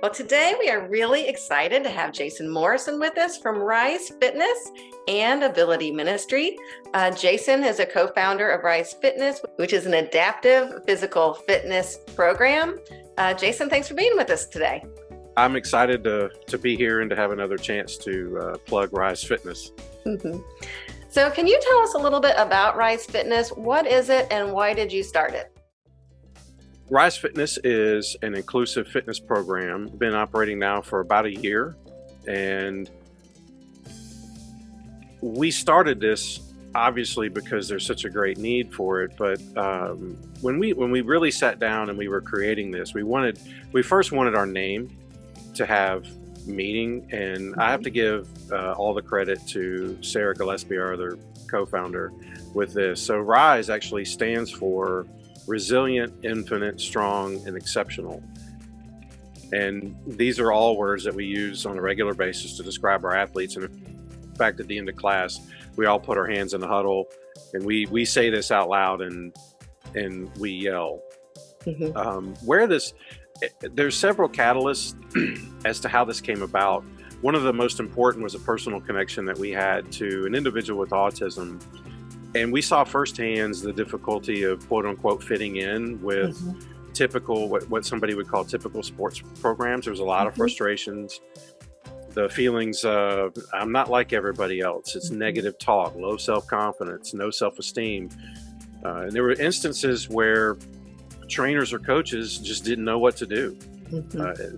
Well, today we are really excited to have Jason Morrison with us from Rise Fitness and Ability Ministry. Jason is a co-founder of Rise Fitness, which is an adaptive physical fitness program. Jason, thanks for being with us today. I'm excited to be here and to have another chance to plug Rise Fitness. Mm-hmm. So can you tell us a little bit about Rise Fitness? What is it and why did you start it? Rise Fitness is an inclusive fitness program. Been operating now for about a year, and we started this obviously because there's such a great need for it. But when we really sat down and we were creating this, we first wanted our name to have meaning, and I have to give all the credit to Sarah Gillespie, our other co-founder, with this. So Rise actually stands for resilient, infinite, strong, and exceptional. And these are all words that we use on a regular basis to describe our athletes. And in fact, at the end of class, we all put our hands in the huddle and we say this out loud and we yell. Mm-hmm. There's several catalysts as to how this came about. One of the most important was a personal connection that we had to an individual with autism. And we saw firsthand the difficulty of quote unquote fitting in with typical, what somebody would call typical sports programs. There was a lot of frustrations, the feelings of I'm not like everybody else. It's negative talk, low self-confidence, no self-esteem. And there were instances where trainers or coaches just didn't know what to do.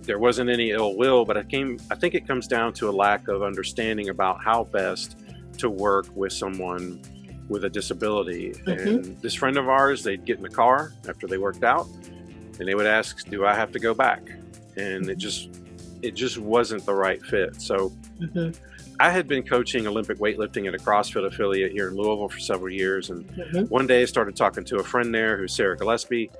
There wasn't any ill will, but I think it comes down to a lack of understanding about how best to work with someone with a disability. And this friend of ours, they'd get in the car after they worked out and they would ask, do I have to go back? And it just wasn't the right fit. So I had been coaching Olympic weightlifting at a CrossFit affiliate here in Louisville for several years. And one day I started talking to a friend there who's Sarah Gillespie,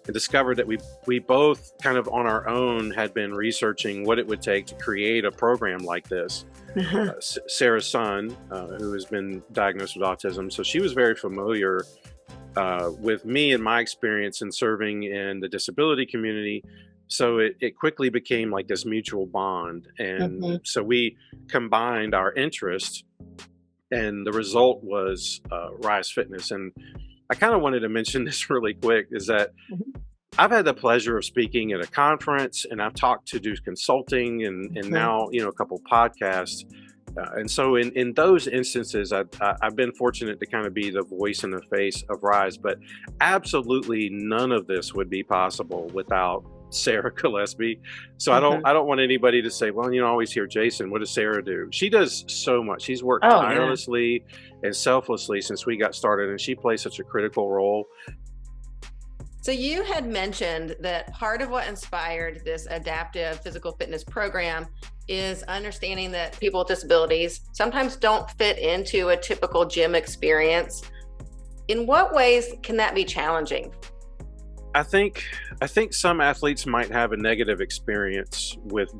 and discovered that we both kind of on our own had been researching what it would take to create a program like this. Sarah's son, who has been diagnosed with autism, so she was very familiar with me and my experience in serving in the disability community. So it quickly became like this mutual bond. And so we combined our interests, and the result was Rise Fitness. And I kind of wanted to mention this really quick, is that I've had the pleasure of speaking at a conference, and I've talked to do consulting and now, a couple podcasts. And so in those instances, I've been fortunate to kind of be the voice and the face of Rise, but absolutely none of this would be possible without Sarah Gillespie. So I don't want anybody to say, well, I always hear Jason, what does Sarah do? She does so much. She's worked tirelessly and selflessly since we got started, and she plays such a critical role. So you had mentioned that part of what inspired this adaptive physical fitness program is understanding that people with disabilities sometimes don't fit into a typical gym experience. In what ways can that be challenging? I think some athletes might have a negative experience with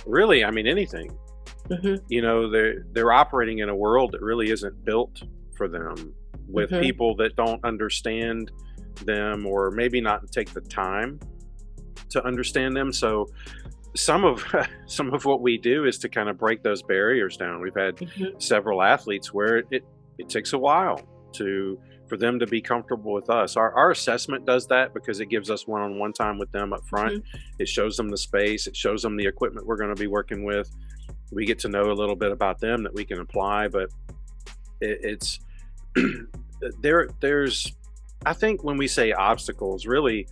really, anything. They're operating in a world that really isn't built for them, with people that don't understand them or maybe not take the time to understand them. So some of what we do is to kind of break those barriers down. We've had several athletes where it takes a while for them to be comfortable with us. Our assessment does that because it gives us one-on-one time with them up front. It shows them the space, it shows them the equipment we're going to be working with. We get to know a little bit about them that we can apply, but it's there's I think when we say obstacles, really,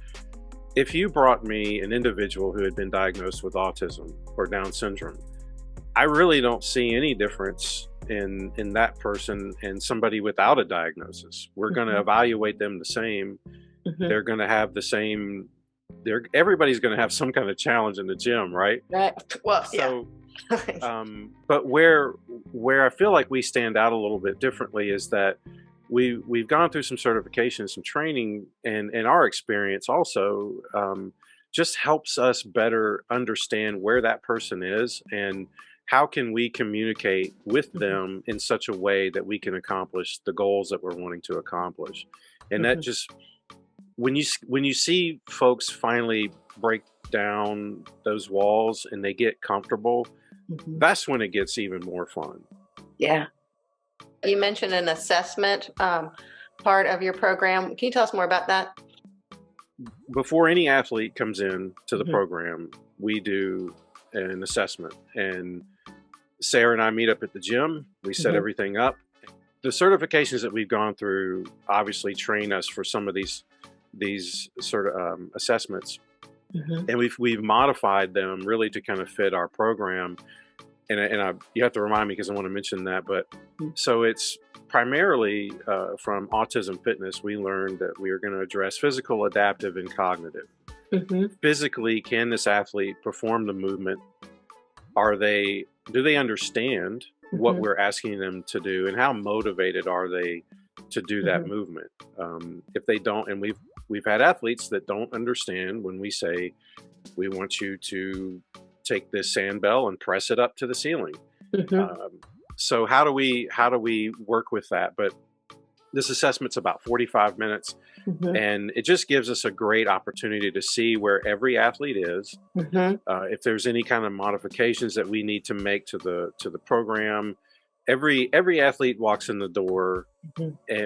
if you brought me an individual who had been diagnosed with autism or Down syndrome, I really don't see any difference in that person and somebody without a diagnosis. We're going to evaluate them the same. They're going to have the same. Everybody's going to have some kind of challenge in the gym, right? Right. Well, so, but where I feel like we stand out a little bit differently is that we've gone through some certification, some training, and our experience also just helps us better understand where that person is and how can we communicate with them in such a way that we can accomplish the goals that we're wanting to accomplish. And that just when you see folks finally break down those walls and they get comfortable, that's when it gets even more fun. Yeah. You mentioned an assessment part of your program. Can you tell us more about that? Before any athlete comes in to the program, we do an assessment, and Sarah and I meet up at the gym. We set everything up. The certifications that we've gone through obviously train us for some of these sort of assessments, and we've modified them really to kind of fit our program. And you have to remind me because I want to mention that. But so it's primarily from Autism Fitness. We learned that we are going to address physical, adaptive, and cognitive. Physically, can this athlete perform the movement? Do they understand what we're asking them to do, and how motivated are they to do that movement? If they don't, and we've had athletes that don't understand when we say, we want you to take this sandbell and press it up to the ceiling. So how do we work with that? But this assessment's about 45 minutes, and it just gives us a great opportunity to see where every athlete is, if there's any kind of modifications that we need to make to the program. Every athlete walks in the door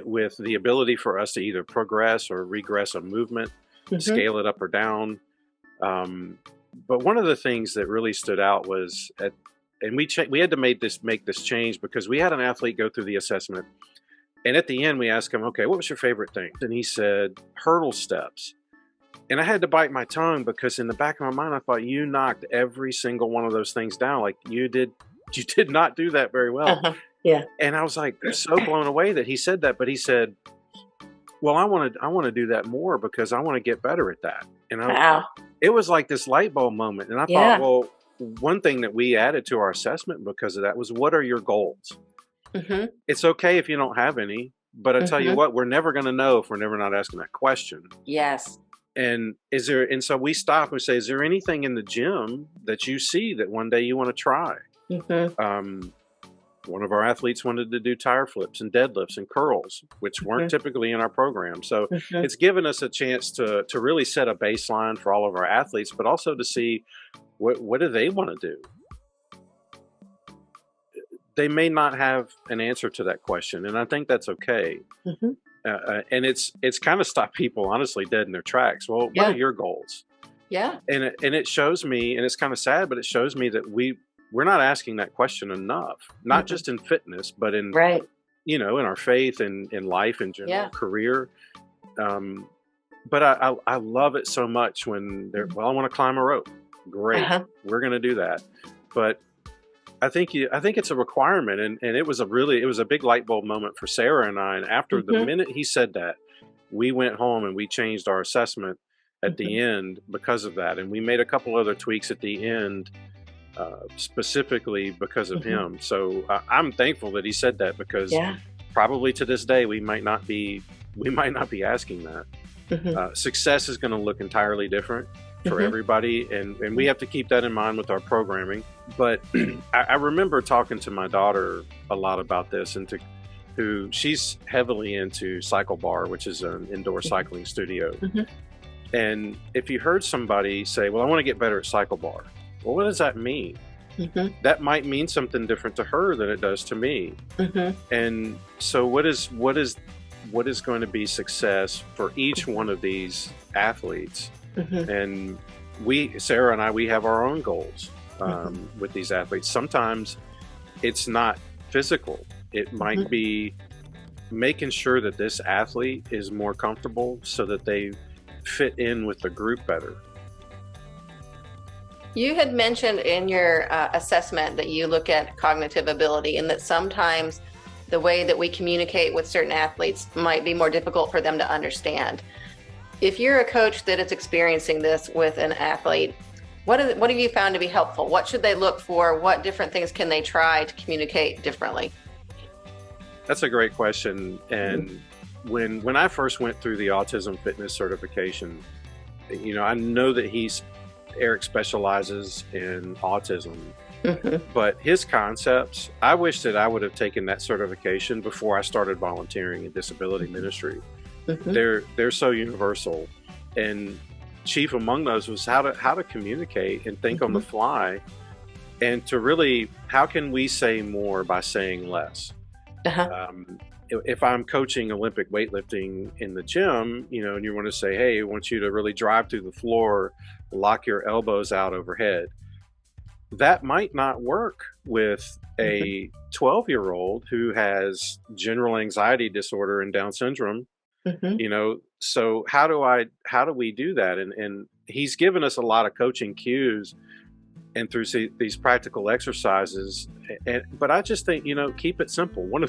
with the ability for us to either progress or regress a movement, scale it up or down. But one of the things that really stood out was, we had to make this change because we had an athlete go through the assessment, and at the end we asked him, okay, what was your favorite thing? And he said, hurdle steps. And I had to bite my tongue because in the back of my mind I thought, you knocked every single one of those things down. Like you did not do that very well. Yeah. And I was like so blown away that he said that, but he said, well, I want to do that more because I want to get better at that. And it was like this light bulb moment. And I thought, well, one thing that we added to our assessment because of that was, what are your goals? It's okay if you don't have any, but I tell you what, we're never going to know if we're never not asking that question. Yes. And so we stop and say, is there anything in the gym that you see that one day you want to try? One of our athletes wanted to do tire flips and deadlifts and curls, which weren't typically in our program. So it's given us a chance to really set a baseline for all of our athletes, but also to see what do they want to do. They may not have an answer to that question, and I think that's okay. And it's kind of stopped people honestly dead in their tracks. Well, what are your goals? And it shows me, and it's kind of sad, but it shows me that we're not asking that question enough, not just in fitness, but in in our faith and in life in general, career. But I love it so much when they're, well, I want to climb a rope. Great, we're going to do that. But I think it's a requirement, and it was a big light bulb moment for Sarah and I. And after the minute he said that, we went home and we changed our assessment at the end because of that, and we made a couple other tweaks at the end. Specifically because of him. So I'm thankful that he said that, because probably to this day we might not be asking that. Success is going to look entirely different for everybody, and we have to keep that in mind with our programming. But I remember talking to my daughter a lot about this, and she's heavily into Cycle Bar, which is an indoor cycling studio. And if you heard somebody say, well, I want to get better at Cycle Bar, well, what does that mean? That might mean something different to her than it does to me. And so what is going to be success for each one of these athletes? And Sarah and I, we have our own goals with these athletes. Sometimes it's not physical. It might be making sure that this athlete is more comfortable so that they fit in with the group better. You had mentioned in your assessment that you look at cognitive ability, and that sometimes the way that we communicate with certain athletes might be more difficult for them to understand. If you're a coach that is experiencing this with an athlete, what have you found to be helpful? What should they look for? What different things can they try to communicate differently? That's a great question. And when I first went through the Autism Fitness certification, I know that Eric specializes in autism, but his concepts, I wish that I would have taken that certification before I started volunteering in disability ministry. They're so universal, and chief among those was how to communicate and think on the fly, and to really, how can we say more by saying less? Uh-huh. If I'm coaching Olympic weightlifting in the gym, and you want to say, hey, I want you to really drive through the floor, lock your elbows out overhead, that might not work with a 12-year-old who has general anxiety disorder and Down syndrome. So how do we do that? And he's given us a lot of coaching cues and through these practical exercises, but I just think, keep it simple. One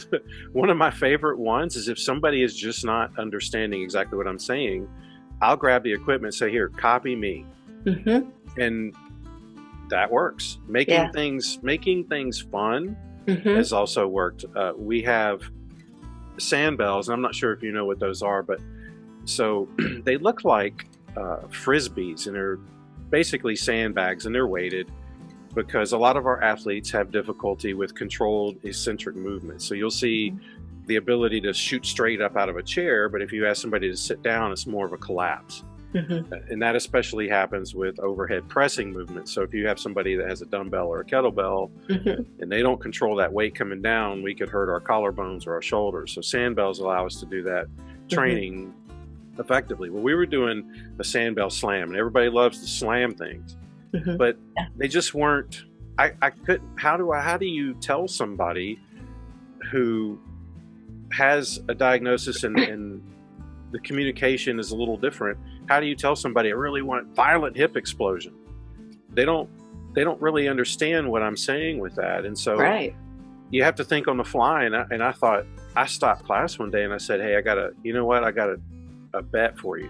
of my favorite ones is if somebody is just not understanding exactly what I'm saying, I'll grab the equipment and say, here, copy me. And that works. Making things fun has also worked. We have sand bells, and I'm not sure if you know what those are, but so they look like frisbees, and they're basically sandbags, and they're weighted because a lot of our athletes have difficulty with controlled eccentric movement. So you'll see the ability to shoot straight up out of a chair, but if you ask somebody to sit down, it's more of a collapse. And that especially happens with overhead pressing movements. So if you have somebody that has a dumbbell or a kettlebell and they don't control that weight coming down, we could hurt our collarbones or our shoulders. So sand bells allow us to do that training effectively. Well, we were doing a sand bell slam, and everybody loves to slam things, but they just weren't. I couldn't. How do you tell somebody who has a diagnosis and the communication is a little different? How do you tell somebody I really want violent hip explosion? They don't really understand what I'm saying with that, and so you have to think on the fly. And I thought, I stopped class one day and I said, hey, I got a bet for you.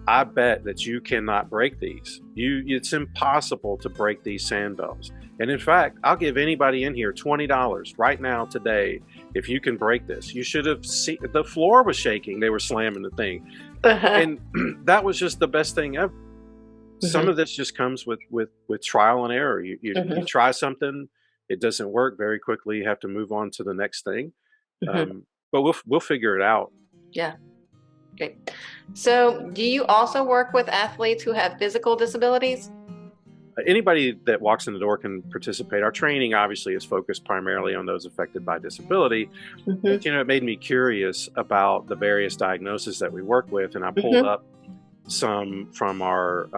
I bet that you cannot break these. It's impossible to break these sand bells. And in fact, I'll give anybody in here $20 right now today if you can break this. You should have seen the floor was shaking. They were slamming the thing. And that was just the best thing ever. Some of this just comes with trial and error. You try something, it doesn't work, very quickly you have to move on to the next thing. But we'll figure it out. Yeah. Great. So do you also work with athletes who have physical disabilities? Anybody that walks in the door can participate. Our training obviously is focused primarily on those affected by disability. But, it made me curious about the various diagnoses that we work with, and I pulled up some from our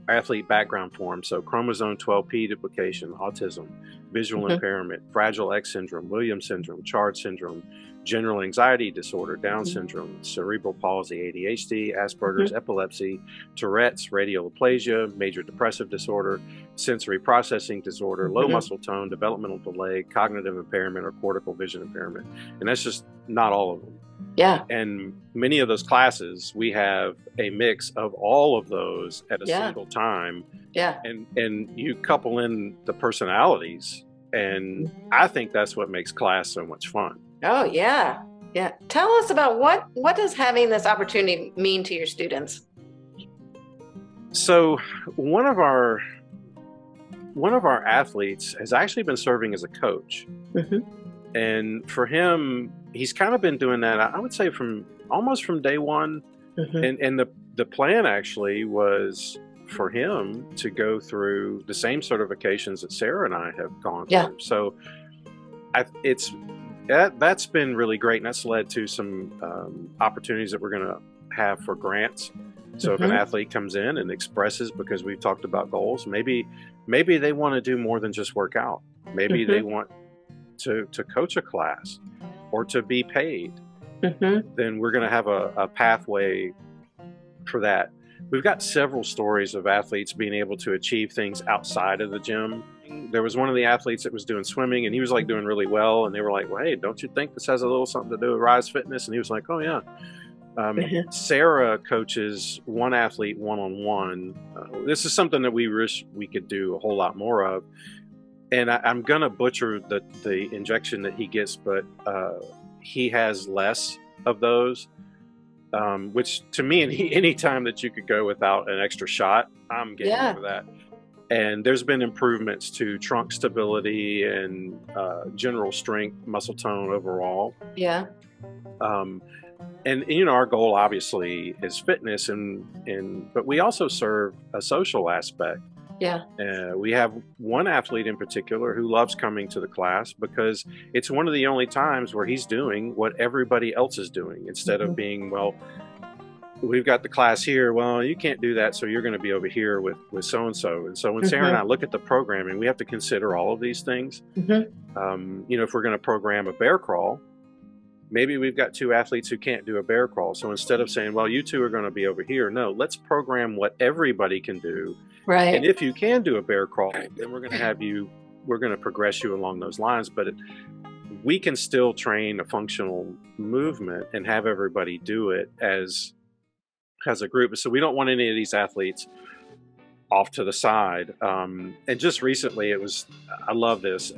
athlete background form. So chromosome 12p duplication, autism, visual impairment, Fragile X syndrome, Williams syndrome, CHARD syndrome, general anxiety disorder, Down syndrome, cerebral palsy, ADHD, Asperger's, epilepsy, Tourette's, radial aplasia, major depressive disorder, sensory processing disorder, low muscle tone, developmental delay, cognitive impairment, or cortical vision impairment. And that's just not all of them. Yeah. And many of those classes, we have a mix of all of those at a single time. Yeah. And you couple in the personalities, and I think that's what makes class so much fun. Oh, yeah. Yeah. Tell us about what does having this opportunity mean to your students? So one of our athletes has actually been serving as a coach. And for him, he's kind of been doing that, I would say, almost from day one. And the plan actually was for him to go through the same certifications that Sarah and I have gone through. So that's been really great, and that's led to some opportunities that we're going to have for grants. So if an athlete comes in and expresses, because we've talked about goals, maybe they want to do more than just work out. Maybe they want to coach a class or to be paid. Then we're going to have a pathway for that. We've got several stories of athletes being able to achieve things outside of the gym. There was one of the athletes that was doing swimming, and he was like doing really well, and they were like, well, hey, don't you think this has a little something to do with Rise Fitness? And he was like, oh yeah. Sarah coaches one athlete one-on-one. This is something that we wish we could do a whole lot more of. And I'm going to butcher the injection that he gets, but he has less of those, which to me, any time that you could go without an extra shot, I'm getting over that. And there's been improvements to trunk stability and general strength, muscle tone overall. And our goal obviously is fitness, but we also serve a social aspect. Yeah. We have one athlete in particular who loves coming to the class because it's one of the only times where he's doing what everybody else is doing, instead of being, well, we've got the class here, well, you can't do that, so you're going to be over here with so and so. And so when Sarah and I look at the programming, we have to consider all of these things. If we're going to program a bear crawl, maybe we've got two athletes who can't do a bear crawl. So instead of saying, well, you two are going to be over here, no, let's program what everybody can do. Right. And if you can do a bear crawl, then we're going to progress you along those lines. But we can still train a functional movement and have everybody do it as a group. So we don't want any of these athletes off to the side. And just recently I love this.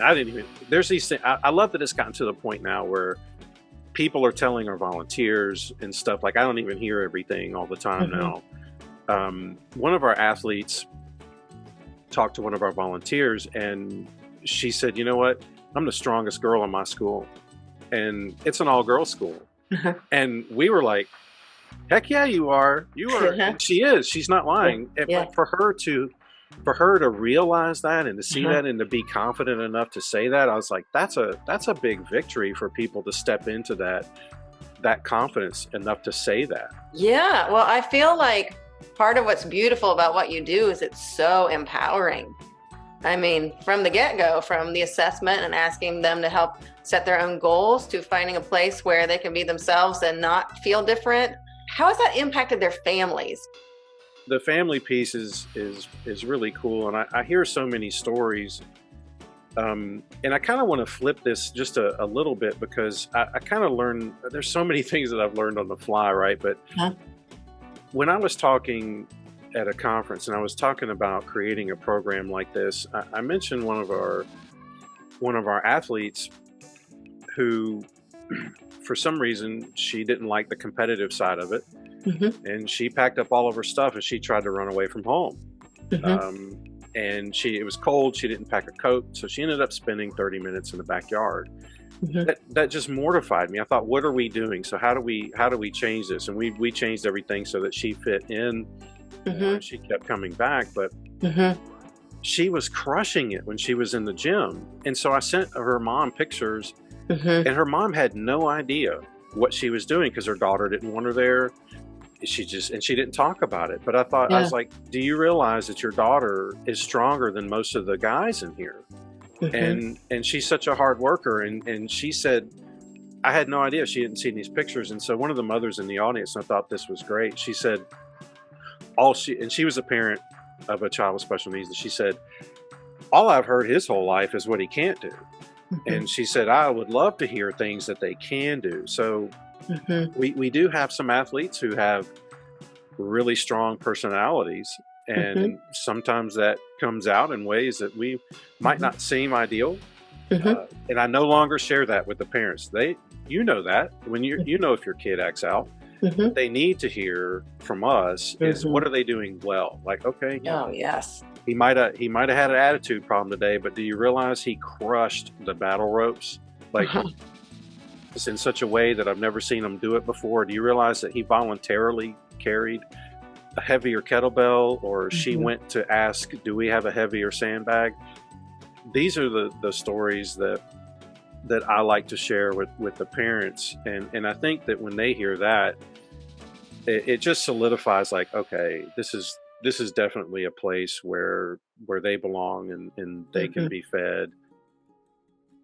There's these things. I love that it's gotten to the point now where people are telling our volunteers and stuff, like, I don't even hear everything all the time now. One of our athletes talked to one of our volunteers, and she said, you know what, I'm the strongest girl in my school, and it's an all-girls school. And we were like, heck yeah, you are. And she's not lying. Yeah. But for her to realize that and to see that and to be confident enough to say that, I was like, that's a big victory for people to step into that confidence enough to say that. Yeah. Well, I feel like part of what's beautiful about what you do is it's so empowering. I mean, from the get-go, from the assessment and asking them to help set their own goals, to finding a place where they can be themselves and not feel different. How has that impacted their families? The family piece is really cool. And I hear so many stories. And I kind of want to flip this just a little bit, because I kind of learned, there's so many things that I've learned on the fly, right? But when I was talking at a conference and I was talking about creating a program like this, I mentioned one of our athletes who, for some reason, she didn't like the competitive side of it. And she packed up all of her stuff and she tried to run away from home. And it was cold. She didn't pack a coat. So she ended up spending 30 minutes in the backyard. That just mortified me. I thought, what are we doing? So how do we change this? And we changed everything so that she fit in. She kept coming back, but she was crushing it when she was in the gym. And so I sent her mom pictures, and her mom had no idea what she was doing because her daughter didn't want her there. She didn't talk about it. But I thought, I was like, do you realize that your daughter is stronger than most of the guys in here? And she's such a hard worker. And she said, I had no idea. She hadn't seen these pictures. And so one of the mothers in the audience, and I thought this was great, she said, she was a parent of a child with special needs. And she said, all I've heard his whole life is what he can't do. And she said, I would love to hear things that they can do. So we do have some athletes who have really strong personalities, and sometimes that comes out in ways that we might not seem ideal. And I no longer share that with the parents. You know that when you know if your kid acts out, what they need to hear from us is, what are they doing well? Like, okay, oh yes, he might have had an attitude problem today, but do you realize he crushed the battle ropes? Like, it's in such a way that I've never seen him do it before. Do you realize that he voluntarily carried a heavier kettlebell, or she went to ask, do we have a heavier sandbag? These are the stories that I like to share with the parents. And I think that when they hear that, it just solidifies, like, okay, this is definitely a place where they belong and they can be fed.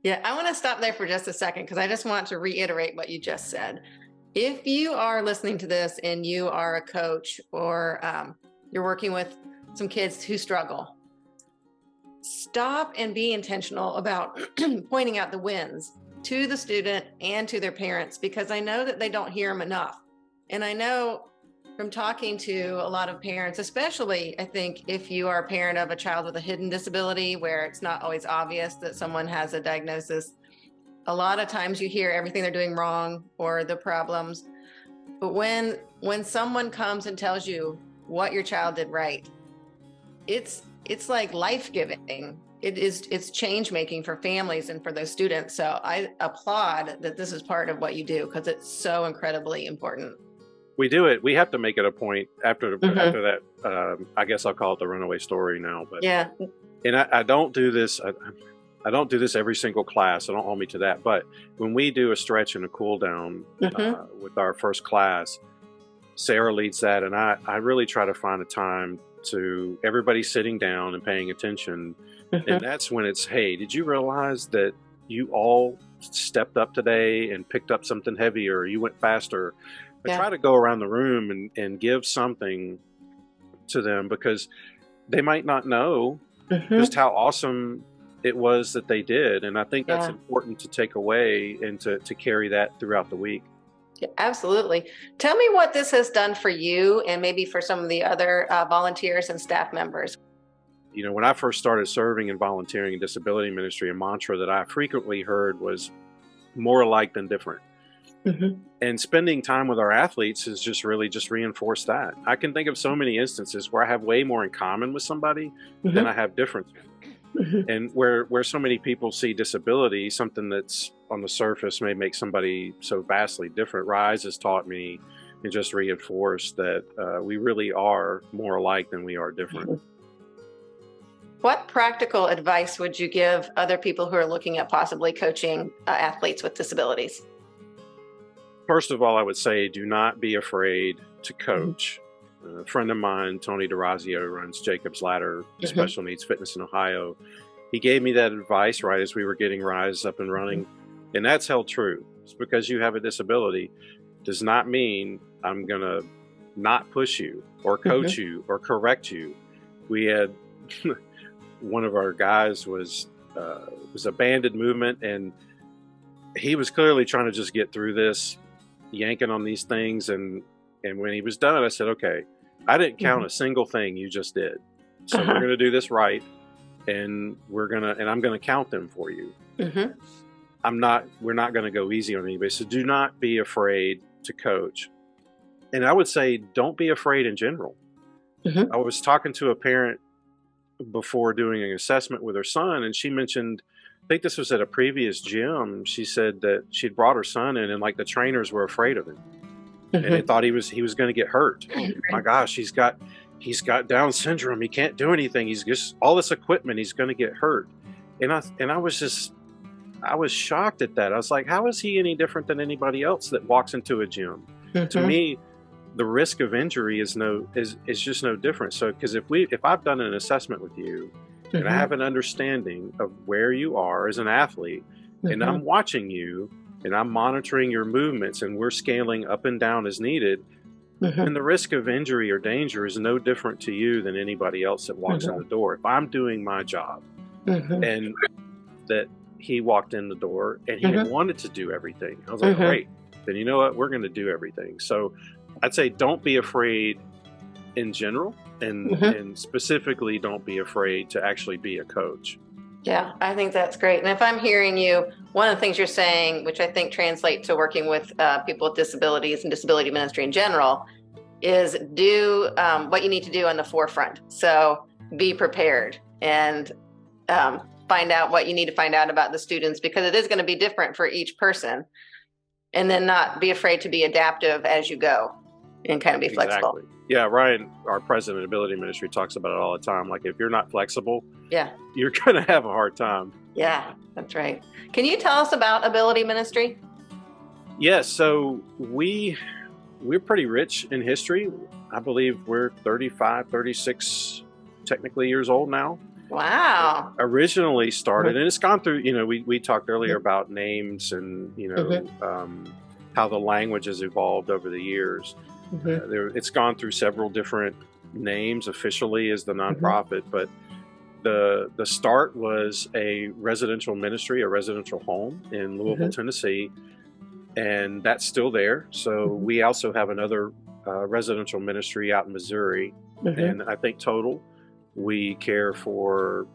Yeah, I want to stop there for just a second, because I just want to reiterate what you just said. If you are listening to this and you are a coach, or you're working with some kids who struggle, stop and be intentional about pointing out the wins to the student and to their parents, because I know that they don't hear them enough. And I know from talking to a lot of parents, especially, I think, if you are a parent of a child with a hidden disability where it's not always obvious that someone has a diagnosis, a lot of times you hear everything they're doing wrong or the problems. But when someone comes and tells you what your child did right, it's like life-giving. it's change making for families and for those students. So I applaud that this is part of what you do, because it's so incredibly important. We do it. We have to make it a point after Mhm. after that. I guess I'll call it the runaway story now. But Yeah. and I don't do this. I don't do this every single class. So don't hold me to that. But when we do a stretch and a cool down Mhm. with our first class, Sarah leads that, and I really try to find a time to everybody sitting down and paying attention. Mhm. And that's when it's, hey, did you realize that you all stepped up today and picked up something heavier? Or you went faster. I Yeah. try to go around the room and give something to them, because they might not know just Mhm. how awesome it was that they did. And I think that's Yeah. important to take away and to carry that throughout the week. Yeah, absolutely. Tell me what this has done for you, and maybe for some of the other volunteers and staff members. You know, when I first started serving and volunteering in disability ministry, a mantra that I frequently heard was more alike than different. Mhm. And spending time with our athletes has just really just reinforced that. I can think of so many instances where I have way more in common with somebody than I Mhm. have difference. Mhm. And where so many people see disability, something that's on the surface may make somebody so vastly different. Rise has taught me and just reinforced that we really are more alike than we are different. Mhm. What practical advice would you give other people who are looking at possibly coaching athletes with disabilities? First of all, I would say do not be afraid to Mhm. coach. A friend of mine, Tony DeRazio, runs Jacob's Ladder Mhm. Special Needs Fitness in Ohio. He gave me that advice right as we were getting Rise up and running, and that's held true. Just because you have a disability does not mean I'm going to not push you or coach Mhm. you or correct you. We had one of our guys was a banded movement, and he was clearly trying to just get through this, yanking on these things, and when he was done, I said, okay, I didn't count Mhm. a single thing you just did, so we're Uh-huh. going to do this right, and I'm gonna count them for you. Mhm. We're not going to go easy on anybody, so do not be afraid to coach. And I would say don't be afraid in general. Mhm. I was talking to a parent before doing an assessment with her son, and she mentioned, I think this was at a previous gym, she said that she'd brought her son in, and like the trainers were afraid of him, and they Mhm. thought he was going to get hurt. Oh my gosh, he's got Down syndrome, he can't do anything, he's just all this equipment, he's going to get hurt. And I was shocked at that. I was like, how is he any different than anybody else that walks into a gym? To Mhm. me, the risk of injury is just no different. So because if I've done an assessment with you and I Mhm. have an understanding of where you are as an athlete, and I'm Mhm. watching you and I'm monitoring your movements and we're scaling up and down as needed, then Mhm. the risk of injury or danger is no different to you than anybody else that walks in the Mhm. door. If I'm doing my job, Mhm. and that he walked in the door and he Mhm. wanted to do everything, I was like, Mhm. great, then you know what? We're going to do everything. So I'd say don't be afraid in general, Mhm. and specifically don't be afraid to actually be a coach. Yeah, I think that's great. And if I'm hearing you, one of the things you're saying, which I think translate to working with people with disabilities and disability ministry in general, is do what you need to do on the forefront. So be prepared and find out what you need to find out about the students, because it is going to be different for each person. And then not be afraid to be adaptive as you go and kind of be flexible. Exactly. Yeah, Ryan, our president of ability ministry, talks about it all the time. Like, if you're not flexible, Yeah. you're going to have a hard time. Yeah, that's right. Can you tell us about ability ministry? Yes, so we're pretty rich in history. I believe we're 35, 36 technically years old now. Wow. Originally started, Mhm. and it's gone through, we talked earlier Mhm. about names and, Mhm. how the language has evolved over the years. Mhm. It's gone through several different names officially as the Mhm. nonprofit, but the start was a residential ministry, a residential home in Louisville, Mhm. Tennessee, and that's still there. So Mhm. we also have another residential ministry out in Missouri, Mhm. and I think total we care for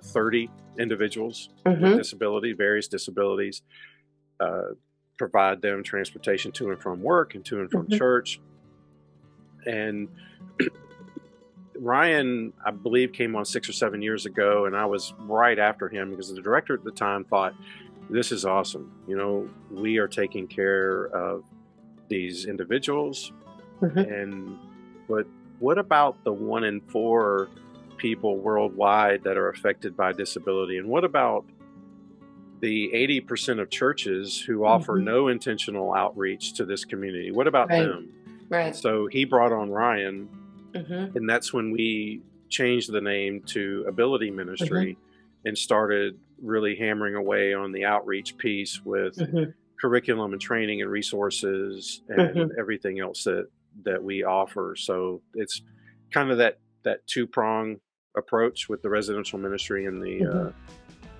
30 individuals with Mhm. disability, various disabilities, uh, provide them transportation to and from work and to and from Mhm. church. And Ryan, I believe, came on 6 or 7 years ago, and I was right after him because the director at the time thought, this is awesome. We are taking care of these individuals, Mhm. and but what about the 1 in 4 people worldwide that are affected by disability? And what about the 80% of churches who offer Mhm. no intentional outreach to this community? What about Right. them? And Right. so he brought on Ryan, Mhm. and that's when we changed the name to Ability Mhm. Ministry and started really hammering away on the outreach piece with Mhm. curriculum and training and resources and Mhm. everything else that we offer. So it's kind of that two-prong approach with the residential ministry and Mhm.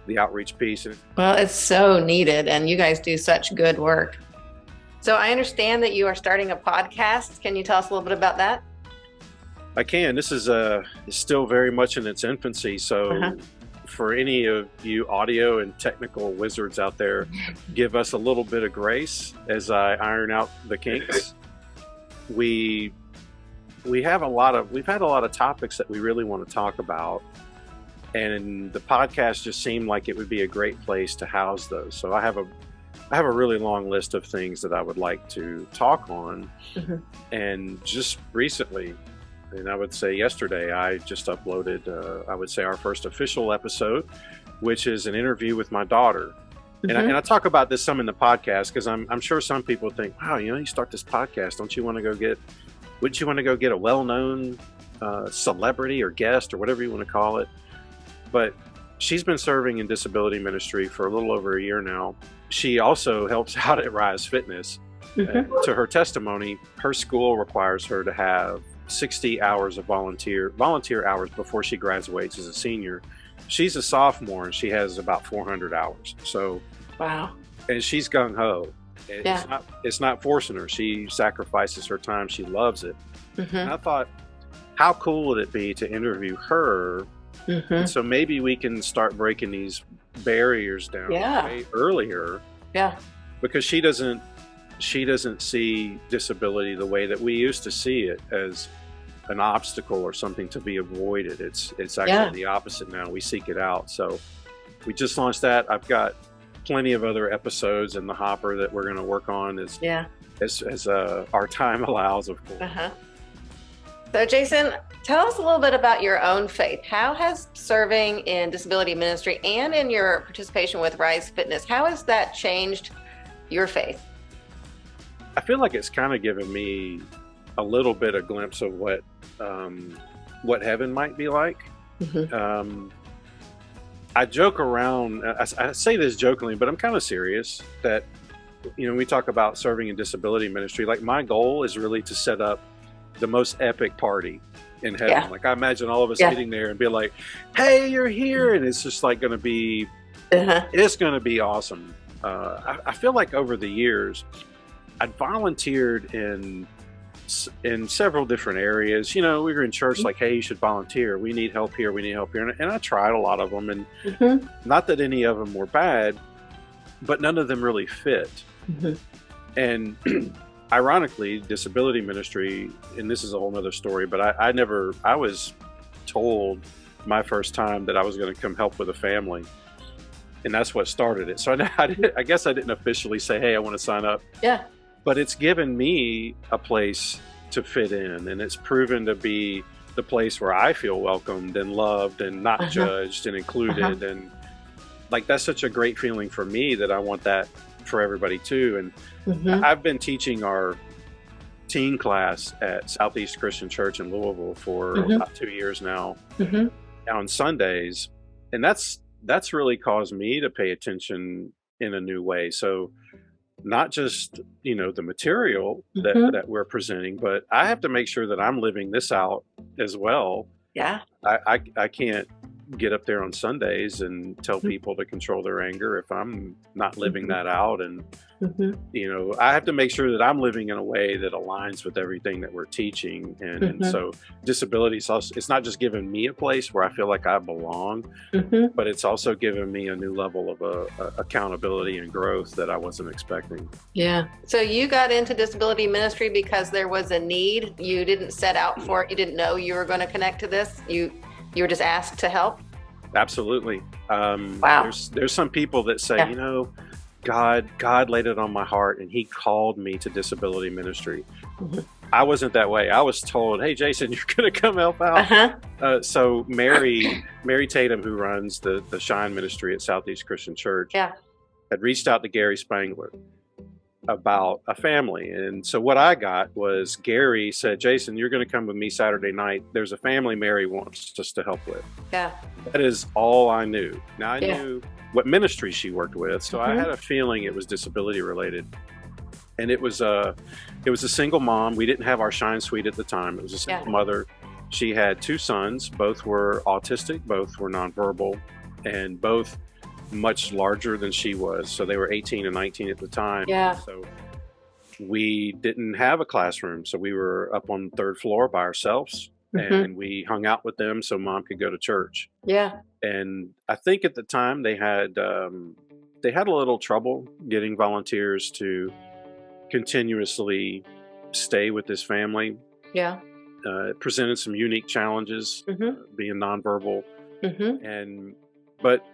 the outreach piece. And Well, it's so needed, and you guys do such good work. So I understand that you are starting a podcast. Can you tell us a little bit about that? I can. This is still very much in its infancy. Uh-huh. So for any of you audio and technical wizards out there, give us a little bit of grace as I iron out the kinks. We we've had a lot of topics that we really want to talk about, and the podcast just seemed like it would be a great place to house those. So I have a really long list of things that I would like to talk on. Mhm. And just recently, and I would say yesterday, I just uploaded, I would say, our first official episode, which is an interview with my daughter. And I Mhm. talk about this some in the podcast because I'm sure some people think, wow, you start this podcast, wouldn't you want to go get a well-known celebrity or guest or whatever you want to call it? But she's been serving in disability ministry for a little over a year now. She also helps out at Rise Fitness. Mhm. To her testimony, her school requires her to have 60 hours of volunteer hours before she graduates as a senior. She's a sophomore and she has about 400 hours. So, Wow. and she's gung ho. Yeah. It's not forcing her. She sacrifices her time. She loves it. And Mhm. I thought, how cool would it be to interview her? And Mhm. so maybe we can start breaking these barriers down Yeah. way earlier, Yeah. because she doesn't see disability the way that we used to see it, as an obstacle or something to be avoided. It's actually Yeah. the opposite now. We seek it out. So we just launched that. I've got plenty of other episodes in the hopper that we're going to work on Yeah. as our time allows, of course. Uh-huh. So, Jason, tell us a little bit about your own faith. How has serving in disability ministry and in your participation with Rise Fitness, how has that changed your faith? I feel like it's kind of given me a little bit of glimpse of what heaven might be like. Mhm. I joke around. I say this jokingly, but I'm kind of serious that we talk about serving in disability ministry. Like, my goal is really to set up the most epic party in heaven. Yeah. Like, I imagine all of us Yeah. getting there and be like, "Hey, you're here," and it's just like going to be. Uh-huh. It's going to be awesome. I feel like over the years, I'd volunteered in several different areas. We were in church, like, hey, you should volunteer. We need help here. We need help here. And I tried a lot of them, and Mhm. not that any of them were bad, but none of them really fit. Mhm. And ironically, disability ministry, and this is a whole nother story, but I was told my first time that I was going to come help with a family. And that's what started it. So I guess I didn't officially say, hey, I want to sign up. Yeah. But it's given me a place to fit in, and it's proven to be the place where I feel welcomed and loved and not Uh-huh. judged and included. Uh-huh. And like, that's such a great feeling for me that I want that for everybody too. And Mhm. I've been teaching our teen class at Southeast Christian Church in Louisville for Mhm. about 2 years now Mhm. on Sundays. And that's really caused me to pay attention in a new way. So not just the material that Mhm. that we're presenting, but I have to make sure that I'm living this out as well. Yeah. I can't get up there on Sundays and tell people to control their anger if I'm not living that out. And, I have to make sure that I'm living in a way that aligns with everything that we're teaching. And so disabilities also, it's not just giving me a place where I feel like I belong, but it's also given me a new level of accountability and growth that I wasn't expecting. Yeah. So you got into disability ministry because there was a need. You didn't set out for it. You didn't know you were going to connect to this. You were just asked to help. Absolutely. Wow. There's some people that say, God laid it on my heart and he called me to disability ministry. I wasn't that way. I was told, hey, Jason, you're going to come help out. So Mary Tatum, who runs the Shine Ministry at Southeast Christian Church, had reached out to Gary Spangler about a family. And so what I got was Gary said, Jason, you're going to come with me Saturday night. There's a family Mary wants us to help with. Yeah. That is all I knew. Now I knew what ministry she worked with. So I had a feeling it was disability related. And it was a single mom. We didn't have our Shine Suite at the time. It was a single mother. She had 2 sons. Both were autistic, both were nonverbal, and both much larger than she was. So they were 18 and 19 at the time. Yeah. So we didn't have a classroom. So we were up on the 3rd floor by ourselves and we hung out with them so mom could go to church. Yeah. And I think at the time they had a little trouble getting volunteers to continuously stay with this family. Yeah. It presented some unique challenges, being nonverbal. But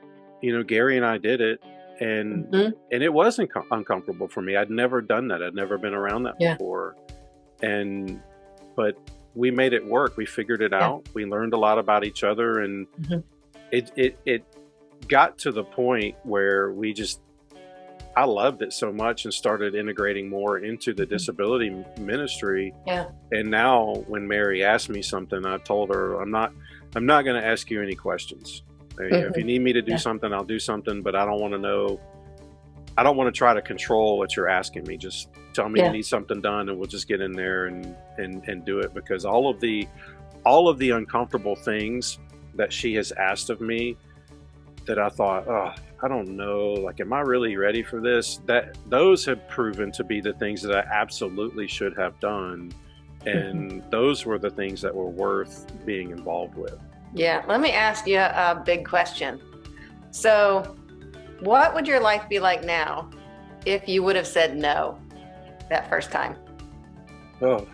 Gary and I did it, and it wasn't uncomfortable for me. I'd never done that. I'd never been around that before. But we made it work. We figured it out. We learned a lot about each other, and it got to the point where I loved it so much and started integrating more into the disability ministry. Yeah. And now when Mary asked me something, I told her, I'm not going to ask you any questions. If you need me to do something, I'll do something, but I don't want to try to control what you're asking me. Just tell me you need something done and we'll just get in there and do it, because all of the uncomfortable things that she has asked of me that I thought, I don't know, like, am I really ready for this? Those have proven to be the things that I absolutely should have done. And those were the things that were worth being involved with. Yeah, let me ask you a big question. So what would your life be like now if you would have said no that first time? Oh,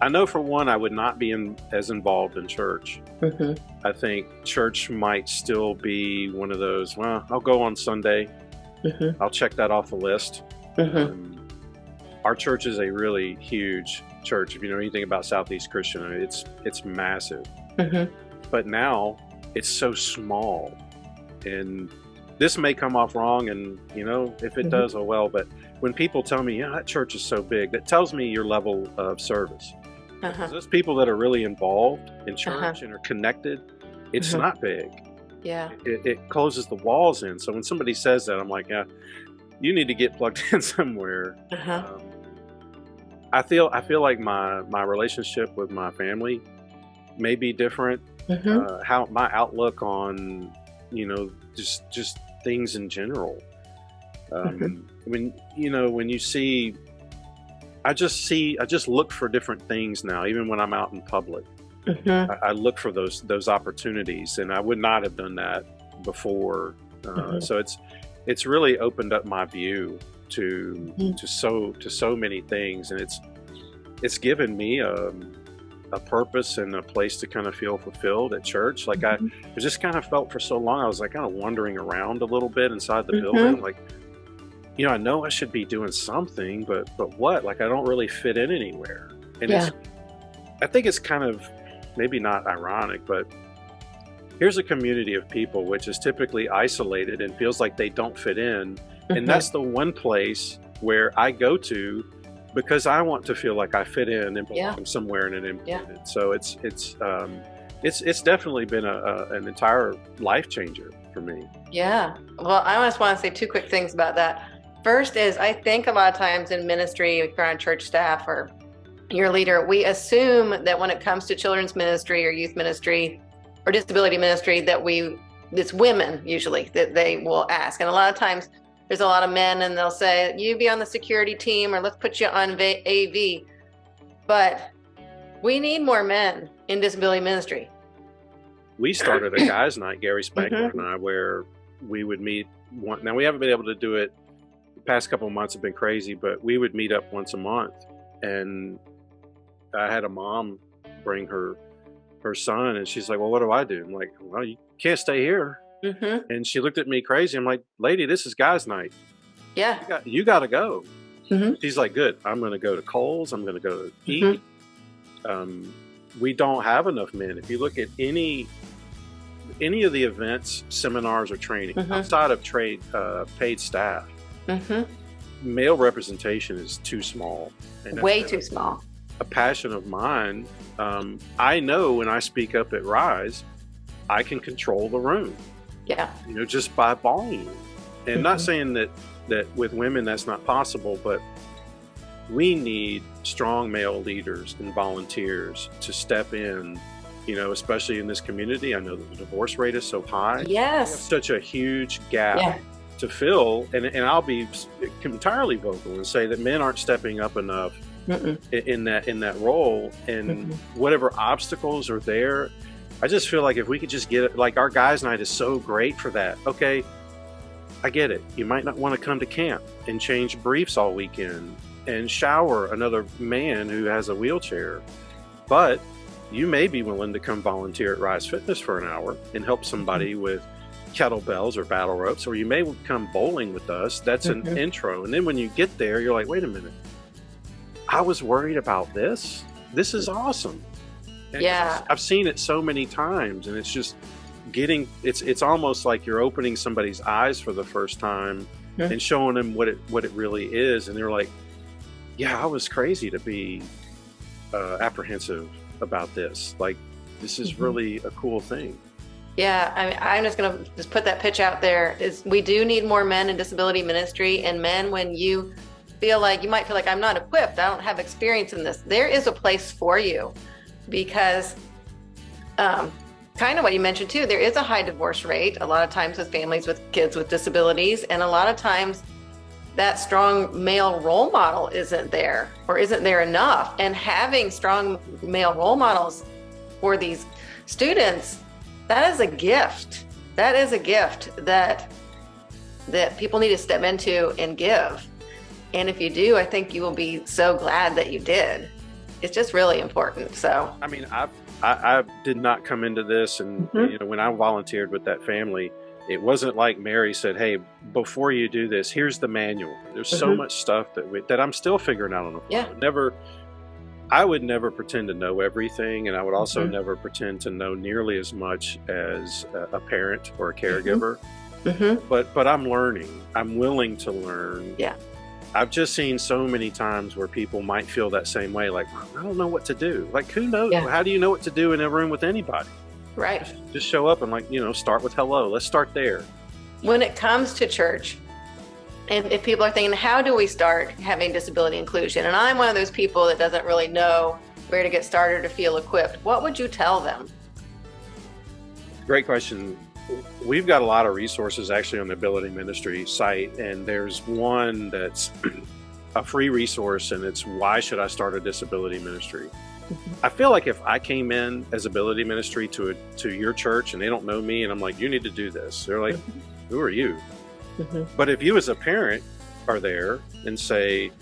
I know for one, I would not be as involved in church. I think church might still be one of those, well, I'll go on Sunday. I'll check that off the list. Our church is a really huge church. If you know anything about Southeast Christian, it's massive. But now it's so small, and this may come off wrong, and if it does, oh well. But when people tell me, that church is so big, that tells me your level of service. Those people that are really involved in church and are connected, it's not big. Yeah, it closes the walls in. So when somebody says that, I'm like, yeah, you need to get plugged in somewhere. I feel like my relationship with my family may be different. How my outlook on just things in general. When you see, I just look for different things now. Even when I'm out in public, I look for those opportunities, and I would not have done that before. So it's really opened up my view to so many things, and it's given me a purpose and a place to kind of feel fulfilled at church. Like I just kind of felt for so long, I was like kind of wandering around a little bit inside the building. Like, I know I should be doing something, but what? Like, I don't really fit in anywhere. And I think it's kind of maybe not ironic, but here's a community of people which is typically isolated and feels like they don't fit in. And that's the one place where I go to because I want to feel like I fit in and belong somewhere and included. So it's definitely been an entire life changer for me. Yeah. Well, I just want to say 2 quick things about that. First is, I think a lot of times in ministry, if you're on church staff or your leader, we assume that when it comes to children's ministry or youth ministry, or disability ministry that it's women usually that they will ask. And a lot of times there's a lot of men and they'll say, you be on the security team or let's put you on AV. But we need more men in disability ministry. We started a guys' night, Gary Spankler Mm-hmm. and I, where we would meet now we haven't been able to do it. The past couple of months have been crazy, but we would meet up once a month. And I had a mom bring her son, and she's like, well, what do I do? I'm like, well, you can't stay here. Mm-hmm. And she looked at me crazy. I'm like, lady, this is guys' night. Yeah. You got to go. Mm-hmm. She's like, good. I'm going to go to Kohl's. I'm going to go to eat. Mm-hmm. We don't have enough men. If you look at any of the events, seminars, or training outside of paid staff, male representation is too small. And way too small. A passion of mine. I know when I speak up at Rise, I can control the room. Yeah. Just by volume. And not saying that with women that's not possible, but we need strong male leaders and volunteers to step in, especially in this community. I know that the divorce rate is so high. Yes. Such a huge gap to fill. And I'll be entirely vocal and say that men aren't stepping up enough in that role. And whatever obstacles are there, I just feel like if we could just get it, like our guys' night is so great for that. Okay, I get it. You might not want to come to camp and change briefs all weekend and shower another man who has a wheelchair, but you may be willing to come volunteer at Rise Fitness for an hour and help somebody with kettlebells or battle ropes, or you may come bowling with us. That's an intro. And then when you get there, you're like, wait a minute, I was worried about this. This is awesome. And I've seen it so many times, and it's just it's almost like you're opening somebody's eyes for the first time and showing them what it really is. And they're like, yeah, I was crazy to be apprehensive about this. Like, this is really a cool thing. Yeah, I'm just going to put that pitch out there. Is we do need more men in disability ministry. And men, when you might feel like I'm not equipped, I don't have experience in this, there is a place for you. Because kind of what you mentioned too, there is a high divorce rate a lot of times with families with kids with disabilities, and a lot of times that strong male role model isn't there or isn't there enough. And having strong male role models for these students, that is a gift. That is a gift that people need to step into and give. And if you do, I think you will be so glad that you did. It's just really important. So, I mean, I did not come into this, and when I volunteered with that family, it wasn't like Mary said, "Hey, before you do this, here's the manual." There's so much stuff that I'm still figuring out on the fly. I would never pretend to know everything, and I would also never pretend to know nearly as much as a parent or a caregiver. But I'm learning. I'm willing to learn. Yeah. I've just seen so many times where people might feel that same way, like, I don't know what to do. Like, who knows? Yeah. How do you know what to do in a room with anybody? Right. Just show up and start with hello. Let's start there. When it comes to church, and if people are thinking, how do we start having disability inclusion? And I'm one of those people that doesn't really know where to get started or feel equipped. What would you tell them? Great question. We've got a lot of resources actually on the Ability Ministry site, and there's one that's a free resource, and it's Why Should I Start a Disability Ministry? I feel like if I came in as Ability Ministry to your church and they don't know me and I'm like, you need to do this, they're like, who are you? But if you as a parent are there and say,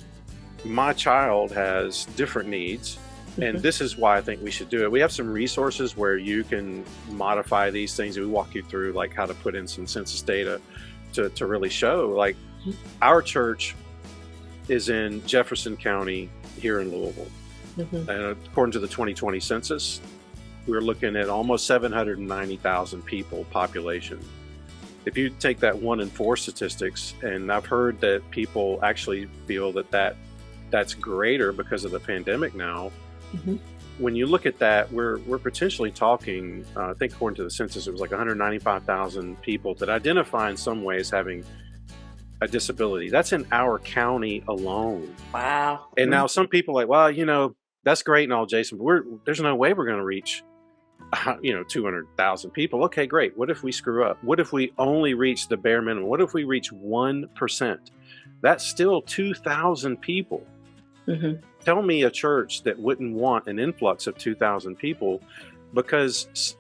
my child has different needs, and this is why I think we should do it. We have some resources where you can modify these things. We walk you through like how to put in some census data to really show. Like, our church is in Jefferson County here in Louisville. And according to the 2020 census, we're looking at almost 790,000 people population. If you take that 1 in 4 statistics, and I've heard that people actually feel that's greater because of the pandemic now. When you look at that, we're potentially talking, I think according to the census, it was like 195,000 people that identify in some ways having a disability. That's in our county alone. Wow. And now some people are like, well, that's great and all, Jason, but there's no way we're going to reach 200,000 people. Okay, great. What if we screw up? What if we only reach the bare minimum? What if we reach 1%? That's still 2,000 people. Mm-hmm. Tell me a church that wouldn't want an influx of 2,000 people, because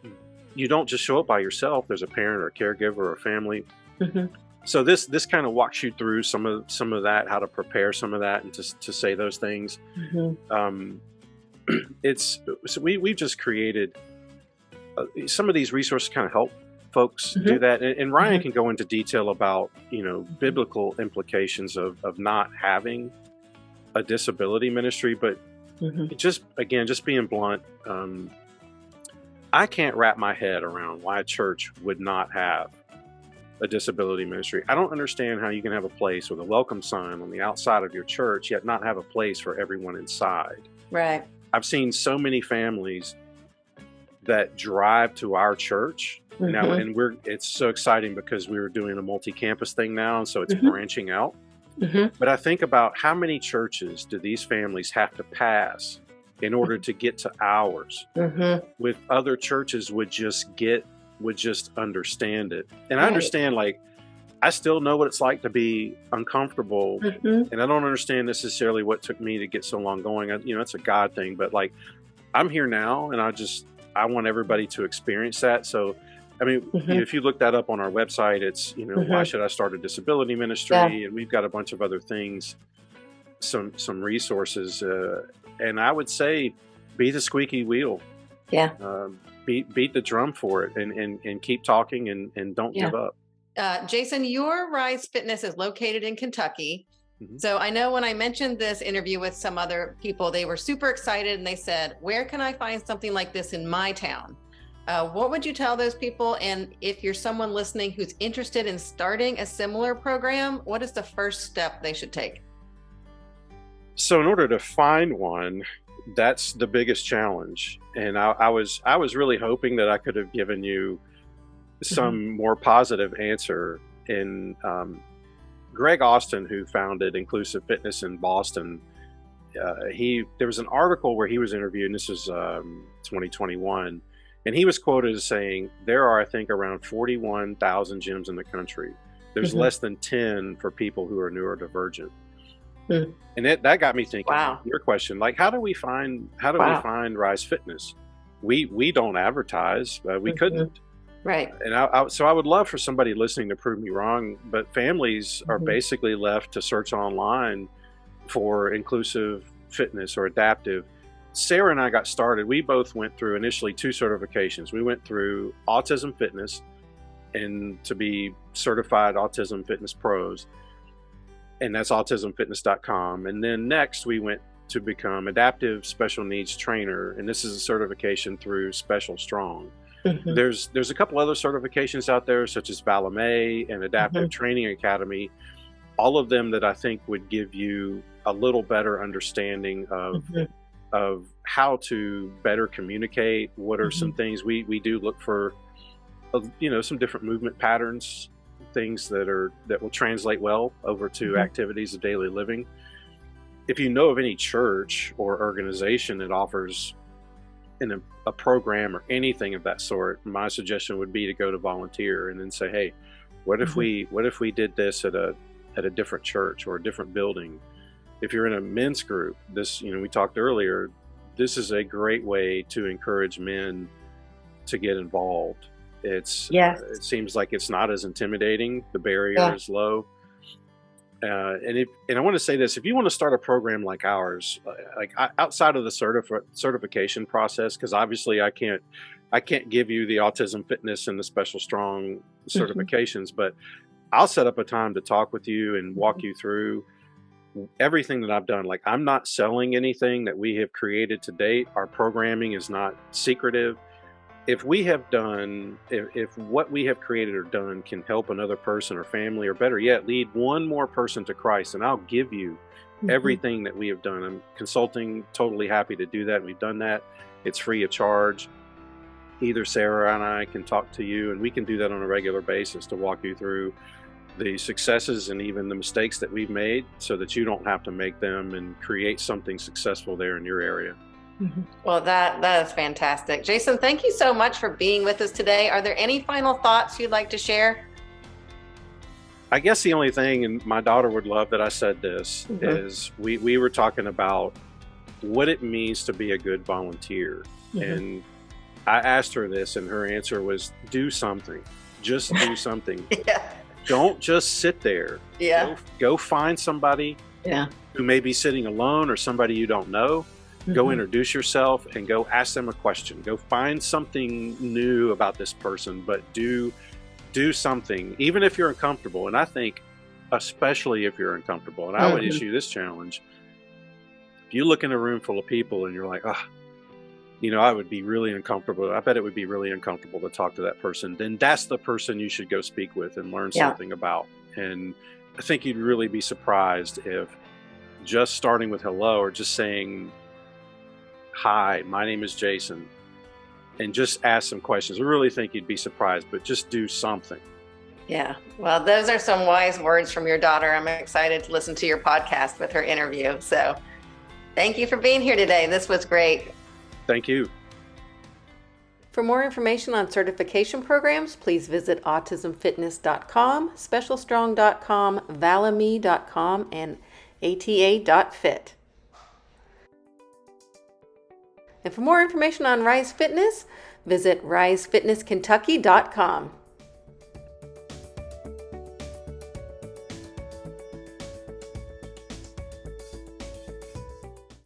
you don't just show up by yourself. There's a parent or a caregiver or a family. Mm-hmm. So this kind of walks you through some of that, how to prepare some of that, and to say those things. Mm-hmm. We've just created some of these resources, kind of help folks Mm-hmm. do that. And Ryan Mm-hmm. can go into detail about biblical implications of not having a disability ministry, but Mm-hmm. just being blunt, I can't wrap my head around why a church would not have a disability ministry. I don't understand how you can have a place with a welcome sign on the outside of your church, yet not have a place for everyone inside. Right. I've seen so many families that drive to our church now, Mm-hmm. and it's so exciting because we're doing a multi-campus thing now, and so it's Mm-hmm. branching out. Mm-hmm. But I think about how many churches do these families have to pass in order to get to ours, Mm-hmm. with other churches would just understand it. And I Right. understand, like, I still know what it's like to be uncomfortable, Mm-hmm. and I don't understand necessarily what took me to get so long going. It's a God thing, but like, I'm here now, and I want everybody to experience that. So, I mean, Mm-hmm. if you look that up on our website, it's, why Mm-hmm. should I start a disability ministry? Yeah. And we've got a bunch of other things, some resources, and I would say, be the squeaky wheel. Yeah. Beat the drum for it, and keep talking, and don't Yeah. give up. Jason, your Rise Fitness is located in Kentucky. Mhm. So I know when I mentioned this interview with some other people, they were super excited and they said, where can I find something like this in my town? What would you tell those people? And if you're someone listening who's interested in starting a similar program, what is the first step they should take? So in order to find one, that's the biggest challenge. And I was really hoping that I could have given you some more positive answer. In Greg Austin, who founded Inclusive Fitness in Boston, there was an article where he was interviewed, and this is 2021, and he was quoted as saying, there are, I think, around 41,000 gyms in the country. There's Mhm. less than 10 for people who are neurodivergent. Mm. And that got me thinking. Wow. Your question, like, how do we find Wow. Rise Fitness? We don't advertise. We Mhm. couldn't. Right. And so I would love for somebody listening to prove me wrong, but families are Mhm. basically left to search online for inclusive fitness or adaptive. Sarah and I got started. We both went through initially 2 certifications. We went through Autism Fitness, and to be certified Autism Fitness Pros, and that's autismfitness.com. And then next we went to become Adaptive Special Needs Trainer, and this is a certification through Special Strong. Mhm. There's a couple other certifications out there, such as Valamay and Adaptive Mhm. Training Academy, all of them that I think would give you a little better understanding Mhm. of how to better communicate. What are some things we do look for, some different movement patterns, things that will translate well over to Mhm. activities of daily living. If you know of any church or organization that offers a program or anything of that sort, my suggestion would be to go to volunteer and then say, hey, what if we did this at a different church or a different building? If you're in a men's group, this, we talked earlier, this is a great way to encourage men to get involved. It seems like it's not as intimidating. The barrier is low. And I want to say this: if you want to start a program like ours, outside of the certification process, because obviously I can't give you the Autism Fitness and the Special Strong certifications, but I'll set up a time to talk with you and walk you through everything that I've done. Like, I'm not selling anything that we have created to date. Our programming is not secretive. If what we have created or done can help another person or family, or better yet, lead one more person to Christ, and I'll give you everything that we have done. I'm consulting, totally happy to do that. We've done that. It's free of charge. Either Sarah and I can talk to you, and we can do that on a regular basis to walk you through the successes and even the mistakes that we've made, so that you don't have to make them, and create something successful there in your area. Well, that is fantastic. Jason, thank you so much for being with us today. Are there any final thoughts you'd like to share? I guess the only thing, and my daughter would love that I said this, is we were talking about what it means to be a good volunteer. And I asked her this, and her answer was, do something. Just do something. Yeah. Don't just sit there. Yeah. Go find somebody who may be sitting alone or somebody you don't know. Go introduce yourself and go ask them a question. Go find something new about this person, but do something, even if you're uncomfortable. And I think, especially if you're uncomfortable, and I would issue this challenge. If you look in a room full of people and you're like, I would be really uncomfortable. I bet it would be really uncomfortable to talk to that person. Then that's the person you should go speak with and learn something about. And I think you'd really be surprised if just starting with hello or just saying, hi, my name is Jason, and just ask some questions. I really think you'd be surprised, but just do something. Yeah. Well, those are some wise words from your daughter. I'm excited to listen to your podcast with her interview. So thank you for being here today. This was great. Thank you. For more information on certification programs, please visit autismfitness.com, specialstrong.com, valame.com, and ata.fit. And for more information on Rise Fitness, visit risefitnesskentucky.com.